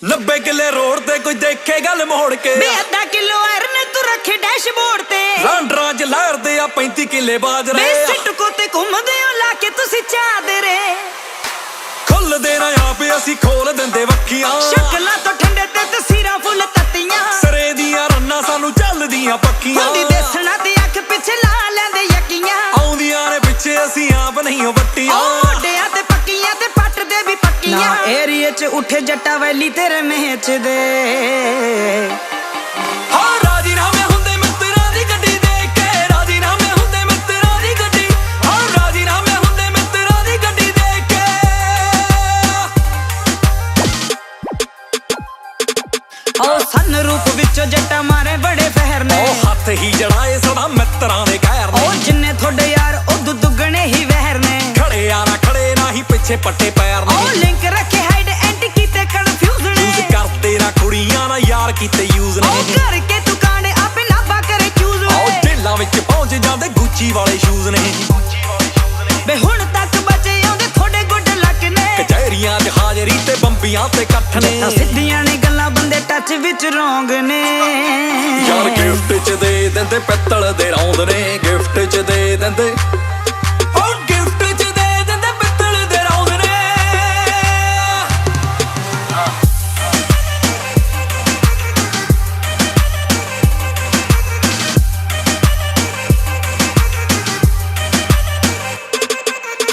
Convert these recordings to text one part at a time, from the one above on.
90 ਕਿੱਲੇ ਰੋਡ ਤੇ ਕੋਈ ਦੇਖੇ ਗੱਲ ਮੋੜ ਕੇ ਬੇ ਅੱਧਾ ਕਿਲੋ ਆਇਰਨ ਤੂੰ ਰੱਖੇ ਡੈਸ਼ਬੋਰਡ ਤੇ ਲਾਂਡਰਾਂ 'ਚ ਲਹਿਰਦੇ ਆ 35 ਕਿੱਲੇ ਬਾਜਰੇ ਬੇ ਸਿੱਟਕੋ ਤੇ ਘੁੰਮਦੇ ਹੋ ਲਾ ਕੇ ਤੁਸੀਂ ਚਾਦਰੇ ਖੁੱਲਦੇ ਨਾ ਆਪ ਅਸੀਂ ਖੋਲ ਦਿੰਦੇ ਵੱਖੀਆਂ ਸ਼ਕਲਾਂ ਤੋਂ ਠੰਡੇ ਤੇ ਤਸੀਰਾਂ ਫੁੱਲ ਤੱਤੀਆਂ ਸਰੇ ਦੀਆਂ ਰੰਨਾਂ ਸਾਨੂੰ ਚੱਲਦੀਆਂ ਪੱਕੀਆਂ ਹੁੰਦੀ ਦੇਸਣਾ ਦੀ ਅੱਖ ਪਿੱਛੇ ਲਾ ਲੈਂਦੇ ਯਕੀਆਂ ਆਉਂਦੀਆਂ ਨੇ ਪਿੱਛੇ ਅਸੀਂ ਆਪ ਨਹੀਂ ਵੱਟੀਆਂ ਮੋਢਿਆਂ ਤੇ ਪੱਕੀਆਂ ਤੇ ਪੱਟ ਦੇ ਵੀ ਪੱਕੀਆਂ ਨਾ ਏਰੀਏ 'ਚ ਉੱਠੇ ਜੱਟਾ ਵੈਲੀ ਤੇਰੇ ਮਹਿਚ ਦੇ ਹਾਂ ਰਾਜੀਨਾਮੇ ਹੁੰਦੇ ਮਿੱਤਰਾਂ ਦੀ ਗੱਡੀ ਦੇਖ ਕੇ ਰਾਜੀਨਾਮੇ ਹੁੰਦੇ ਮਿੱਤਰਾਂ ਦੀ ਗੱਡੀ ਹਾਂ ਰਾਜੀਨਾਮੇ ਹੁੰਦੇ ਮਿੱਤਰਾਂ ਦੀ ਗੱਡੀ ਦੇਖ ਕੇ ਓ ਸਨ ਰੂਪ ਵਿੱਚੋਂ ਜੱਟਾ ਮਾਰੇ ਬੜੇ ਫਹਿਰ ਨੇ ਉਹ ਹੱਥ ਹੀ ਜੜਾਏ ਸਦਾ ਮਿੱਤਰਾਂ ਦੇ ਕਹਿਰ ਨੇ ਓ ਜਿੰਨੇ ਤੁਹਾਡੇ ਯਾਰ ਉਹ ਦੁੱਗਣੇ ਹੀ ਵਹਿਰ ਨੇ ਖੜੇ ਯਾਰਾ ਖੜੇ ਨਾ ਹੀ ਪਿੱਛੇ ਪੱਟੇ ਪੈਰ ਨੇ ਓ ਲਿੰਕ ਰੱਖੇ ਹਾਈਡ ਐਂਟੀ ਕੀਤੇ ਕਨਫਿਊਜ਼ ਨੇ ਯੂਜ਼ ਕਰਦੇ ਨਾ ਕੁੜੀਆਂ ਨਾ ਯਾਰ ਕੀਤੇ ਯੂਜ਼ ਨੇ ਓ ਕਰਕੇ ਤੂੰ ਕਾਂਡੇ ਆਪੇ ਨਾਭਾ ਕਰੇ ਚੂਜ਼ ਓ ਵੇ ਜੇਲਾਂ ਵਿੱਚ ਪਹੁੰਚ ਜਾਂਦੇ ਗੁੱਚੀ ਵਾਲੇ ਸ਼ੂਜ਼ ਨੇ ਬੇ ਹੁਣ ਤੱਕ ਬਚੇ ਆਉਂਦੇ ਤੁਹਾਡੇ ਗੁੱਡ ਲੱਕ ਨੇ ਕਚਹਿਰੀਆਂ 'ਚ ਹਾਜ਼ਰੀ ਤੇ ਬੰਬੀਆਂ ਤੇ ਇਕੱਠ ਨੇ ਜੱਟਾਂ ਸਿੱਧੀਆਂ ਨੇ ਗੱਲਾਂ ਬੰਦੇ ਟੱਚ ਵਿੱਚ ਰੋਂਗ ਨੇ ਯਾਰ ਗਿਫਟ 'ਚ ਦੇ ਦਿੰਦੇ ਪਿੱਤਲ ਦੇ ਰੌਂਦ ਨੇ ਗਿਫਟ 'ਚ ਦੇ ਦਿੰਦੇ ਓ ਗਿਫਟ 'ਚ ਦੇ ਦਿੰਦੇ ਪਿੱਤਲ ਦੇ ਰੌਂਦ ਨੇ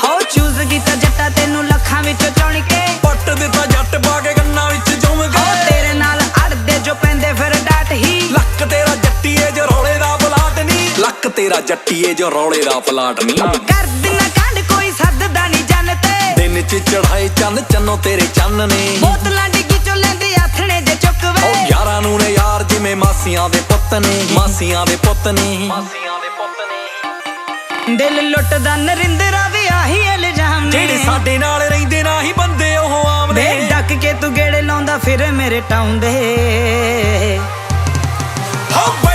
ਹੋ ਚੂਜ਼ ਕੀਤਾ ਜੱਟਾ ਤੈਨੂੰ ਲੱਖਾਂ ਵਿੱਚੋਂ ਚੁਣ ਕੇ ਪੱਟ ਦਿੱਤਾ ਜੱਟ ਪਾ ਕੇ ਗੰਨਾਂ ਵਿੱਚ ਜੁਮ ਹੋ ਗਏ ਤੇਰੇ ਨਾਲ ਅੜਦੇ ਜੋ ਪੈਂਦੇ ਫਿਰ ਡਾਟ ਹੀ ਲੱਕ ਤੇਰਾ ਜੱਟੀਏ ਜੋ ਰੌਲੇ ਦਾ ਪਲਾਟ ਨਹੀਂ ਲੱਕ ਤੇਰਾ ਜੱਟੀਏ ਜੋ ਰੌਲੇ ਦਾ ਪਲਾਟ ਨਹੀਂ ਕਰ ਦਿਨਾ ਕੰਡ ਕੋਈ ਸੱਦਦਾ ਨਹੀਂ ਜਨ ਤੇ ਦਿਨ 'ਚ ਚੜਾਏ ਚੰਨ ਚੰਨੋ ਤੇਰੇ ਚੰਨ ਨੇ ਬੋਤਲਾਂ ਡਿੱਗੀ ਚੋਂ ਲੈਂਦੇ ਆਥਣੇ ਜੇ ਚੁੱਕ ਓ ਵੇ ਯਾਰਾਂ ਨੂੰ ਨੇ ਯਾਰ ਜਿਵੇਂ ਮਾਸੀਆਂ ਦੇ ਪੁੱਤ ਨੇ ਮਾਸੀਆਂ ਦੇ ਪੁੱਤ ਨੇ ਮਾਸੀਆਂ ਦੇ ਪੁੱਤ ਨੇ ਦਿਲ ਲੁੱਟਦਾ ਨਰਿੰਦਰਾ ਵੀ ਆਹੀ ਇਲਜ਼ਾਮ ਨੇ ਜਿਹੜੇ ਸਾਡੇ ਨਾਲ ਰਹਿੰਦੇ ਨਾ ਹੀ ਬੰਦੇ ਉਹ ਆਮ ਬੇ ਨੇ ਡੱਕ ਕੇ ਤੂੰ ਗੇੜੇ ਲਾਉਂਦਾ ਫਿਰ ਮੇਰੇ ਟਾਉਂ ਦੇ ਹੋ